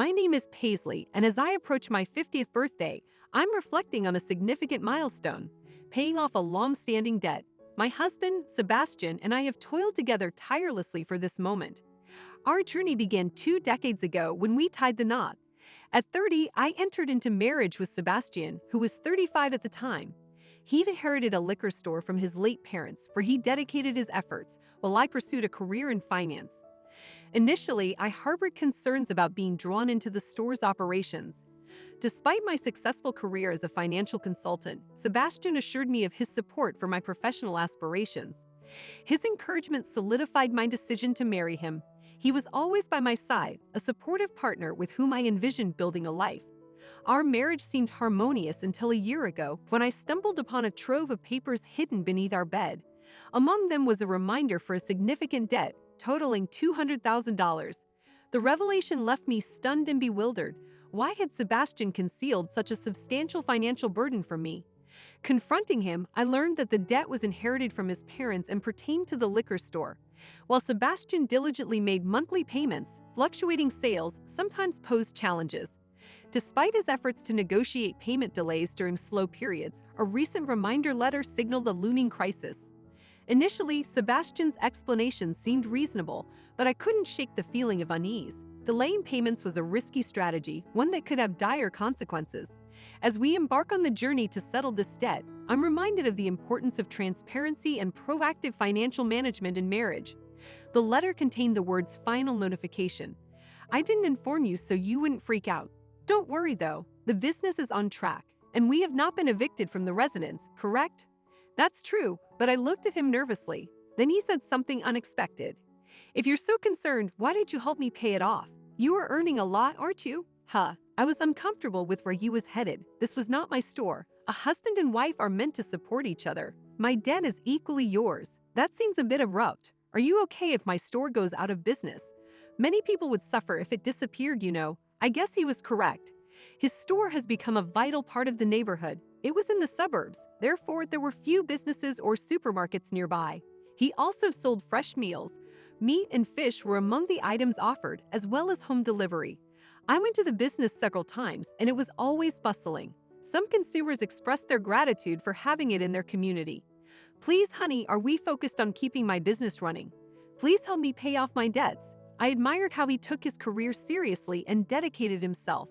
My name is Paisley, and as I approach my 50th birthday, I'm reflecting on a significant milestone, paying off a long-standing debt. My husband, Sebastian, and I have toiled together tirelessly for this moment. Our journey began 2 decades ago when we tied the knot. At 30, I entered into marriage with Sebastian, who was 35 at the time. He inherited a liquor store from his late parents, where he dedicated his efforts, while I pursued a career in finance. Initially, I harbored concerns about being drawn into the store's operations. Despite my successful career as a financial consultant, Sebastian assured me of his support for my professional aspirations. His encouragement solidified my decision to marry him. He was always by my side, a supportive partner with whom I envisioned building a life. Our marriage seemed harmonious until a year ago, when I stumbled upon a trove of papers hidden beneath our bed. Among them was a reminder for a significant debt, totaling $200,000. The revelation left me stunned and bewildered. Why had Sebastian concealed such a substantial financial burden from me? Confronting him, I learned that the debt was inherited from his parents and pertained to the liquor store. While Sebastian diligently made monthly payments, fluctuating sales sometimes posed challenges. Despite his efforts to negotiate payment delays during slow periods, a recent reminder letter signaled a looming crisis. Initially, Sebastian's explanations seemed reasonable, but I couldn't shake the feeling of unease. Delaying payments was a risky strategy, one that could have dire consequences. As we embark on the journey to settle this debt, I'm reminded of the importance of transparency and proactive financial management in marriage. The letter contained the words "final notification." I didn't inform you so you wouldn't freak out. Don't worry though, the business is on track, and we have not been evicted from the residence, correct? That's true, but I looked at him nervously. Then he said something unexpected. If you're so concerned, why did you help me pay it off? You are earning a lot, aren't you? I was uncomfortable with where he was headed. This was not my store. A husband and wife are meant to support each other. My debt is equally yours. That seems a bit abrupt. Are you okay if my store goes out of business? Many people would suffer if it disappeared, you know. I guess he was correct. His store has become a vital part of the neighborhood. It was in the suburbs, therefore there were few businesses or supermarkets nearby. He also sold fresh meals. Meat and fish were among the items offered, as well as home delivery. I went to the business several times, and it was always bustling. Some consumers expressed their gratitude for having it in their community. Please, honey, are we focused on keeping my business running? Please help me pay off my debts. I admired how he took his career seriously and dedicated himself.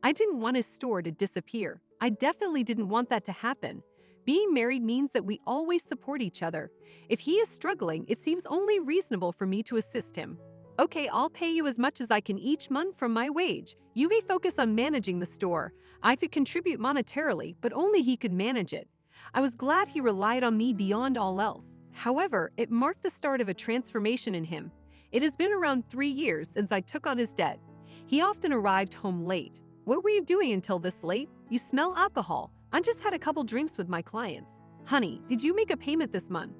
I didn't want his store to disappear. I definitely didn't want that to happen. Being married means that we always support each other. If he is struggling, it seems only reasonable for me to assist him. Okay, I'll pay you as much as I can each month from my wage. You may focus on managing the store. I could contribute monetarily, but only he could manage it. I was glad he relied on me beyond all else. However, it marked the start of a transformation in him. It has been around 3 years since I took on his debt. He often arrived home late. What were you doing until this late? You smell alcohol. I just had a couple drinks with my clients. Honey, did you make a payment this month?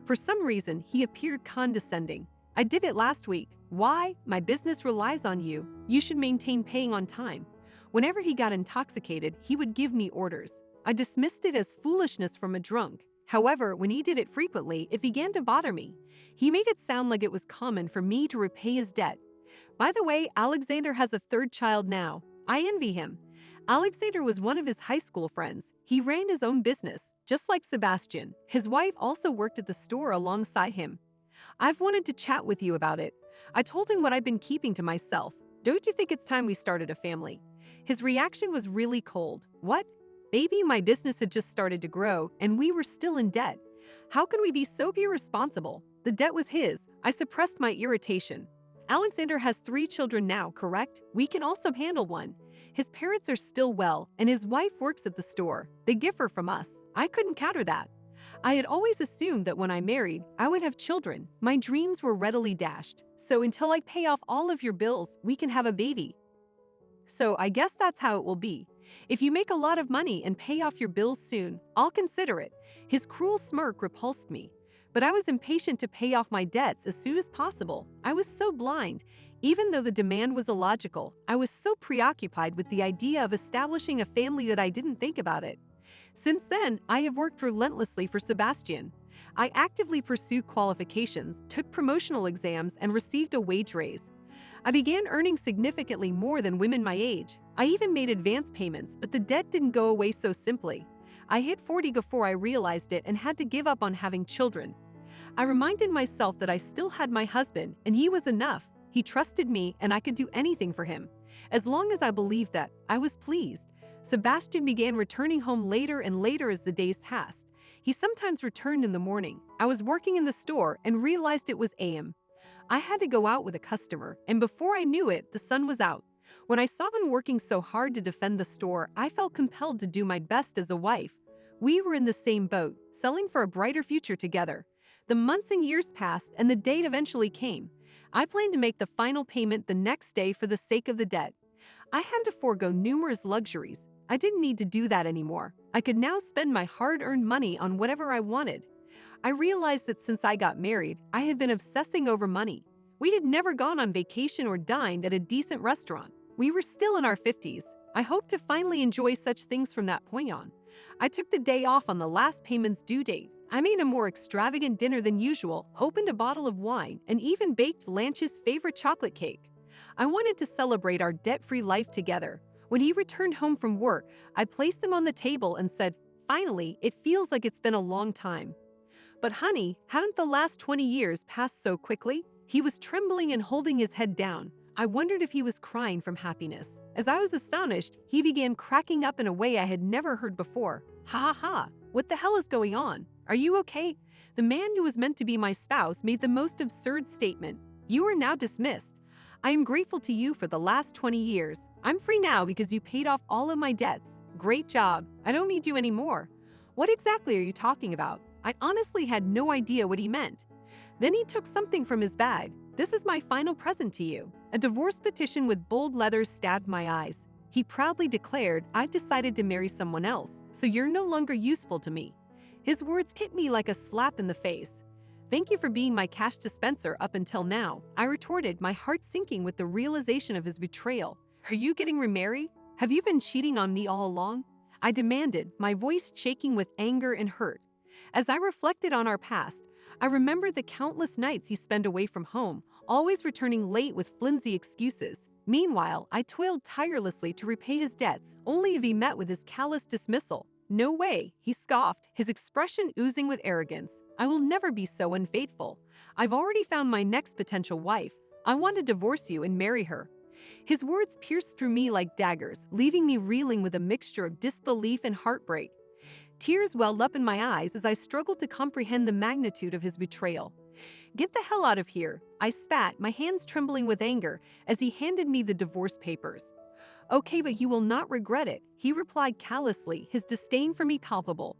For some reason, he appeared condescending. I did it last week. Why? My business relies on you. You should maintain paying on time. Whenever he got intoxicated, he would give me orders. I dismissed it as foolishness from a drunk. However, when he did it frequently, it began to bother me. He made it sound like it was common for me to repay his debt. By the way, Alexander has a third child now. I envy him. Alexander was one of his high school friends. He ran his own business, just like Sebastian. His wife also worked at the store alongside him. I've wanted to chat with you about it. I told him what I've been keeping to myself. Don't you think it's time we started a family? His reaction was really cold. What? Baby, my business had just started to grow, and we were still in debt. How could we be so irresponsible? The debt was his. I suppressed my irritation. Alexander has 3 children now, correct? We can also handle one. His parents are still well, and his wife works at the store. They differ from us. I couldn't counter that. I had always assumed that when I married, I would have children. My dreams were readily dashed. So until I pay off all of your bills, we can have a baby. So I guess that's how it will be. If you make a lot of money and pay off your bills soon, I'll consider it. His cruel smirk repulsed me. But I was impatient to pay off my debts as soon as possible. I was so blind. Even though the demand was illogical, I was so preoccupied with the idea of establishing a family that I didn't think about it. Since then, I have worked relentlessly for Sebastian. I actively pursued qualifications, took promotional exams, and received a wage raise. I began earning significantly more than women my age. I even made advance payments, but the debt didn't go away so simply. I hit 40 before I realized it and had to give up on having children. I reminded myself that I still had my husband, and he was enough. He trusted me, and I could do anything for him. As long as I believed that, I was pleased. Sebastian began returning home later and later as the days passed. He sometimes returned in the morning. I was working in the store and realized it was AM. I had to go out with a customer, and before I knew it, the sun was out. When I saw him working so hard to defend the store, I felt compelled to do my best as a wife. We were in the same boat, selling for a brighter future together. The months and years passed, and the date eventually came. I planned to make the final payment the next day for the sake of the debt. I had to forego numerous luxuries. I didn't need to do that anymore. I could now spend my hard-earned money on whatever I wanted. I realized that since I got married, I had been obsessing over money. We had never gone on vacation or dined at a decent restaurant. We were still in our 50s. I hoped to finally enjoy such things from that point on. I took the day off on the last payment's due date. I made a more extravagant dinner than usual, opened a bottle of wine, and even baked Lance's favorite chocolate cake. I wanted to celebrate our debt-free life together. When he returned home from work, I placed him on the table and said, "Finally, it feels like it's been a long time." "But honey, haven't the last 20 years passed so quickly?" He was trembling and holding his head down. I wondered if he was crying from happiness. As I was astonished, he began cracking up in a way I had never heard before. "Ha ha ha, what the hell is going on? Are you okay?" The man who was meant to be my spouse made the most absurd statement. "You are now dismissed. I am grateful to you for the last 20 years. I'm free now because you paid off all of my debts. Great job. I don't need you anymore." "What exactly are you talking about?" I honestly had no idea what he meant. Then he took something from his bag. "This is my final present to you." A divorce petition with bold letters stabbed my eyes. He proudly declared, "I've decided to marry someone else, so you're no longer useful to me." His words hit me like a slap in the face. "Thank you for being my cash dispenser up until now," I retorted, my heart sinking with the realization of his betrayal. "Are you getting remarried? Have you been cheating on me all along?" I demanded, my voice shaking with anger and hurt. As I reflected on our past, I remembered the countless nights he spent away from home, always returning late with flimsy excuses. Meanwhile, I toiled tirelessly to repay his debts, only to be met with his callous dismissal. "No way," he scoffed, his expression oozing with arrogance. "I will never be so unfaithful. I've already found my next potential wife. I want to divorce you and marry her." His words pierced through me like daggers, leaving me reeling with a mixture of disbelief and heartbreak. Tears welled up in my eyes as I struggled to comprehend the magnitude of his betrayal. "Get the hell out of here," I spat, my hands trembling with anger, as he handed me the divorce papers. "Okay, but you will not regret it," he replied callously, his disdain for me palpable.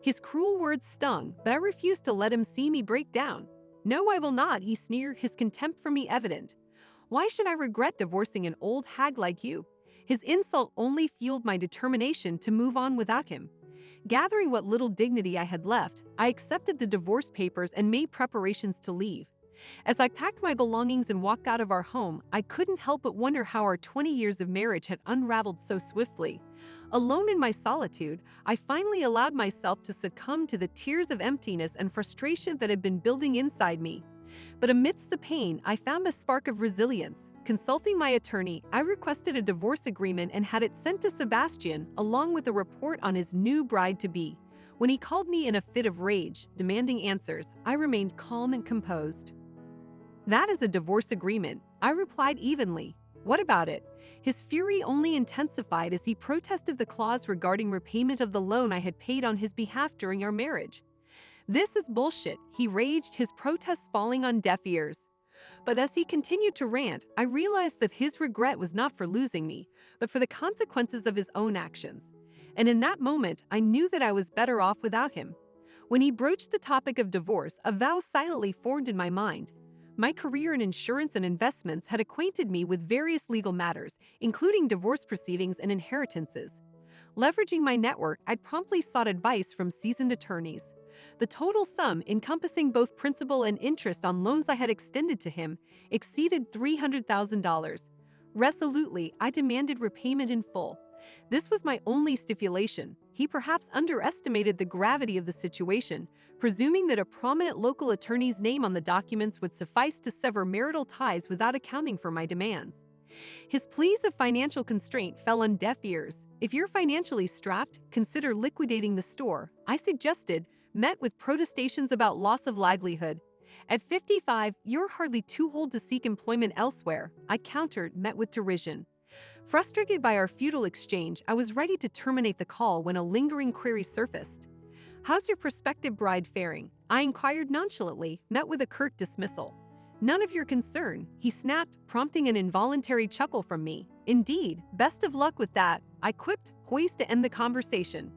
His cruel words stung, but I refused to let him see me break down. "No, I will not," he sneered, his contempt for me evident. "Why should I regret divorcing an old hag like you?" His insult only fueled my determination to move on without him. Gathering what little dignity I had left, I accepted the divorce papers and made preparations to leave. As I packed my belongings and walked out of our home, I couldn't help but wonder how our 20 years of marriage had unraveled so swiftly. Alone in my solitude, I finally allowed myself to succumb to the tears of emptiness and frustration that had been building inside me. But amidst the pain, I found a spark of resilience. Consulting my attorney, I requested a divorce agreement and had it sent to Sebastian, along with a report on his new bride-to-be. When he called me in a fit of rage, demanding answers, I remained calm and composed. "That is a divorce agreement," I replied evenly. "What about it?" His fury only intensified as he protested the clause regarding repayment of the loan I had paid on his behalf during our marriage. "This is bullshit," he raged, his protests falling on deaf ears. But as he continued to rant, I realized that his regret was not for losing me, but for the consequences of his own actions. And in that moment, I knew that I was better off without him. When he broached the topic of divorce, a vow silently formed in my mind. My career in insurance and investments had acquainted me with various legal matters, including divorce proceedings and inheritances. Leveraging my network, I'd promptly sought advice from seasoned attorneys. The total sum, encompassing both principal and interest on loans I had extended to him, exceeded $300,000. Resolutely, I demanded repayment in full. This was my only stipulation. He perhaps underestimated the gravity of the situation, presuming that a prominent local attorney's name on the documents would suffice to sever marital ties without accounting for my demands. His pleas of financial constraint fell on deaf ears. "If you're financially strapped, consider liquidating the store," I suggested, met with protestations about loss of livelihood. "At 55, you're hardly too old to seek employment elsewhere," I countered, met with derision. Frustrated by our futile exchange, I was ready to terminate the call when a lingering query surfaced. "How's your prospective bride faring?" I inquired nonchalantly, met with a curt dismissal. "None of your concern," he snapped, prompting an involuntary chuckle from me. "Indeed, best of luck with that," I quipped, poised to end the conversation.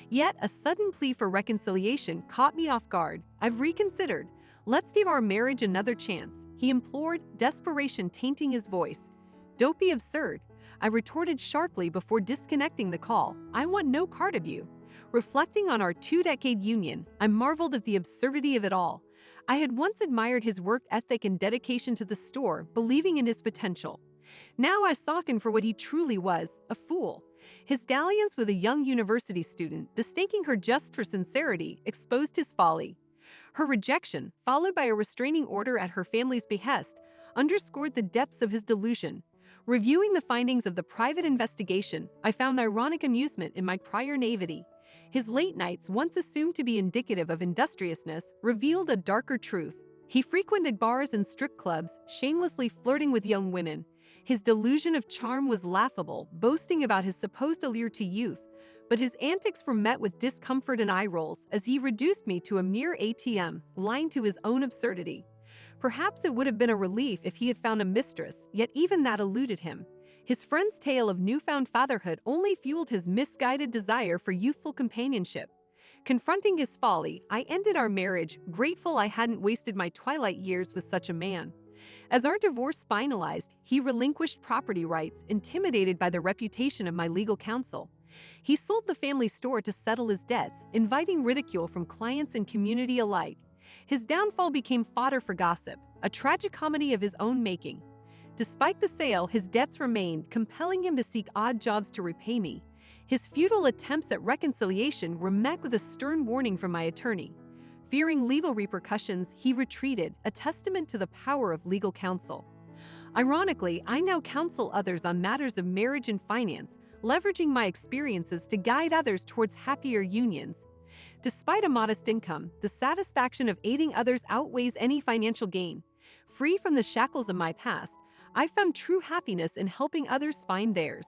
Yet a sudden plea for reconciliation caught me off guard. "I've reconsidered. Let's give our marriage another chance," he implored, desperation tainting his voice. "Don't be absurd," I retorted sharply before disconnecting the call. "I want no part of you." Reflecting on our 2-decade union, I marveled at the absurdity of it all. I had once admired his work ethic and dedication to the store, believing in his potential. Now I saw him for what he truly was, a fool. His dalliance with a young university student, mistaking her just for sincerity, exposed his folly. Her rejection, followed by a restraining order at her family's behest, underscored the depths of his delusion. Reviewing the findings of the private investigation, I found ironic amusement in my prior naivety. His late nights, once assumed to be indicative of industriousness, revealed a darker truth. He frequented bars and strip clubs, shamelessly flirting with young women. His delusion of charm was laughable, boasting about his supposed allure to youth, but his antics were met with discomfort and eye rolls as he reduced me to a mere ATM, lying to his own absurdity. Perhaps it would have been a relief if he had found a mistress, yet even that eluded him. His friend's tale of newfound fatherhood only fueled his misguided desire for youthful companionship. Confronting his folly, I ended our marriage, grateful I hadn't wasted my twilight years with such a man. As our divorce finalized, he relinquished property rights, intimidated by the reputation of my legal counsel. He sold the family store to settle his debts, inviting ridicule from clients and community alike. His downfall became fodder for gossip, a tragicomedy of his own making. Despite the sale, his debts remained, compelling him to seek odd jobs to repay me. His futile attempts at reconciliation were met with a stern warning from my attorney. Fearing legal repercussions, he retreated, a testament to the power of legal counsel. Ironically, I now counsel others on matters of marriage and finance, leveraging my experiences to guide others towards happier unions. Despite a modest income, the satisfaction of aiding others outweighs any financial gain. Free from the shackles of my past, I found true happiness in helping others find theirs.